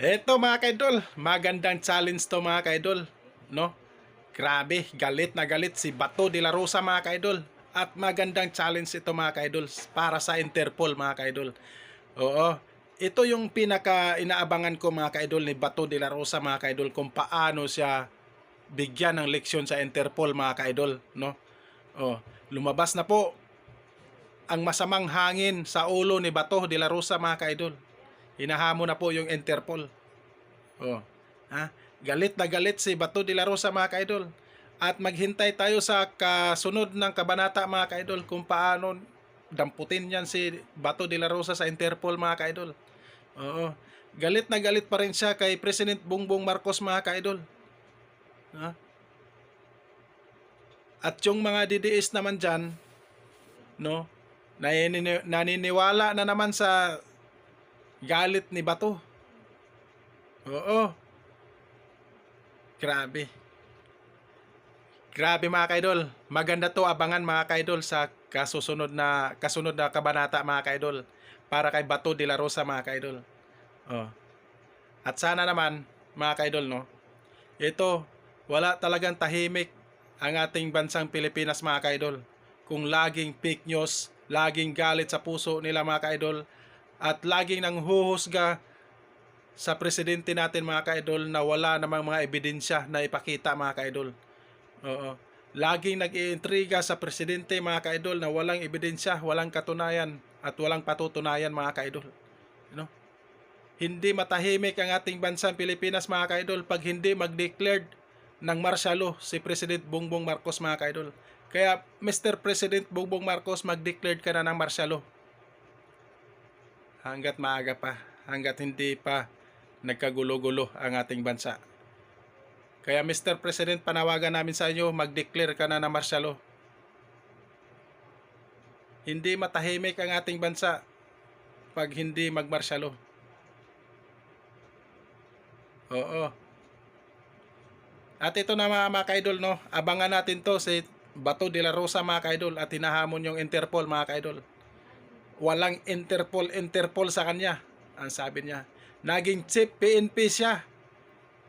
Eto mga kaidol, magandang challenge to mga kaidol, no? Grabe, galit na galit si Bato de la Rosa mga kaidol. At magandang challenge ito mga kaidol para sa Interpol mga kaidol. Oo, ito yung pinaka inaabangan ko mga kaidol ni Bato de la Rosa mga kaidol kung paano siya bigyan ng leksyon sa Interpol mga kaidol, no? Oh, lumabas na po ang masamang hangin sa ulo ni Bato de la Rosa mga kaidol. Hinahamon na po yung Interpol. Oh, ha? Galit na galit si Bato de la Rosa mga kaidol. At maghintay tayo sa kasunod ng kabanata mga kaidol kung paano damputin yan si Bato de la Rosa sa Interpol mga kaidol. Oo. Galit na galit pa rin siya kay President Bongbong Marcos mga kaidol. Ha? At yung mga DDS naman dyan, no, naniniwala na naman sa galit ni Bato. Oo. Grabe. Grabe mga kaidol. Maganda to abangan mga kaidol sa kasunod na kabanata mga kaidol para kay Bato de la Rosa mga kaidol. Oh. At sana naman mga kaidol, no, ito wala talagang tahimik ang ating bansang Pilipinas mga kaidol. Kung laging fake news, laging galit sa puso nila mga kaidol, at laging nanghuhusga sa presidente natin mga kaidol na wala namang mga ebidensya na ipakita mga kaidol. Oo. Laging nag-iintriga sa presidente mga kaidol na walang ebidensya, walang katunayan at walang patutunayan mga kaidol. You know? Hindi matahimik ang ating bansang Pilipinas mga kaidol pag hindi mag-declared ng martial law si President Bongbong Marcos mga kaidol. Kaya Mr. President Bongbong Marcos, mag-declared ka na ng martial law. Hanggat maaga pa, hanggat hindi pa nagkagulo-gulo ang ating bansa. Kaya Mr. President, panawagan namin sa inyo, mag-declare ka na ng martial law. Hindi matahimik ang ating bansa pag hindi mag-martial law. Oo. At ito na mga kaidol, no, abangan natin to si Bato de la Rosa mga kaidol at hinahamon yung Interpol mga kaidol. Walang Interpol sa kanya, ang sabi niya. Naging chief PNP siya.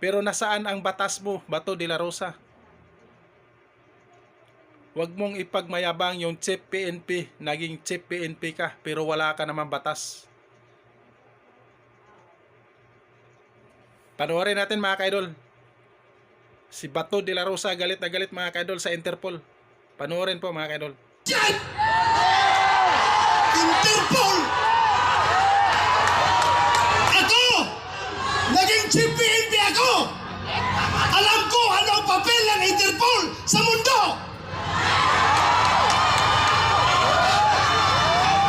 Pero nasaan ang batas mo, Bato de la Rosa? Huwag mong ipagmayabang yung chief PNP. Naging chief PNP ka, pero wala ka naman batas. Panoorin natin mga kaidol. Si Bato de la Rosa galit na galit mga kaidol sa Interpol. Panoorin po mga kaidol. Interpol! Ako! Naging chief PNP ako! Alam ko ano ang papel ng Interpol sa mundo!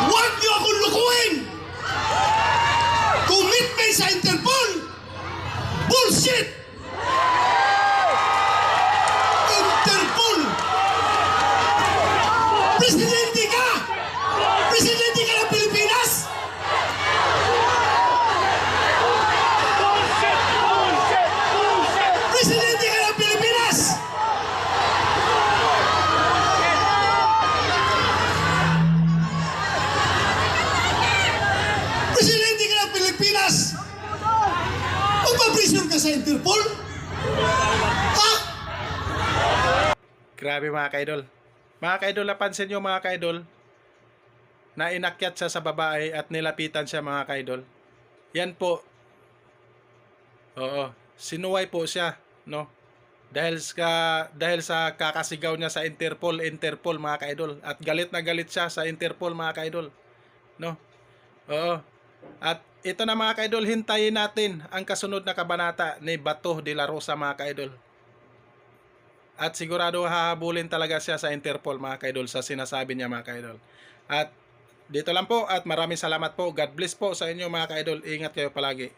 Huwag niyo akong lukuhin! Commitment sa Interpol! Bullshit! Interpol! Presidente ka! Presidente ka ng Pilipinas! Presidente ka ng Pilipinas! Presidente ka ng Pilipinas! Magpaprison ka sa Interpol? Ha? Grabe mga kaidol. Mga kaidol, napansin nyo mga kaidol na inakyat siya sa babae at nilapitan siya mga kaidol. Yan po. Oo. Sinuway po siya, no? Dahil sa kakasigaw niya sa Interpol mga kaidol. At galit na galit siya sa Interpol mga kaidol. No? Oo. At ito na mga kaidol, hintayin natin ang kasunod na kabanata ni Bato de la Rosa mga kaidol. At sigurado hahabulin talaga siya sa Interpol mga kaidol sa sinasabi niya mga kaidol. At dito lang po at maraming salamat po. God bless po sa inyo mga kaidol. Ingat kayo palagi.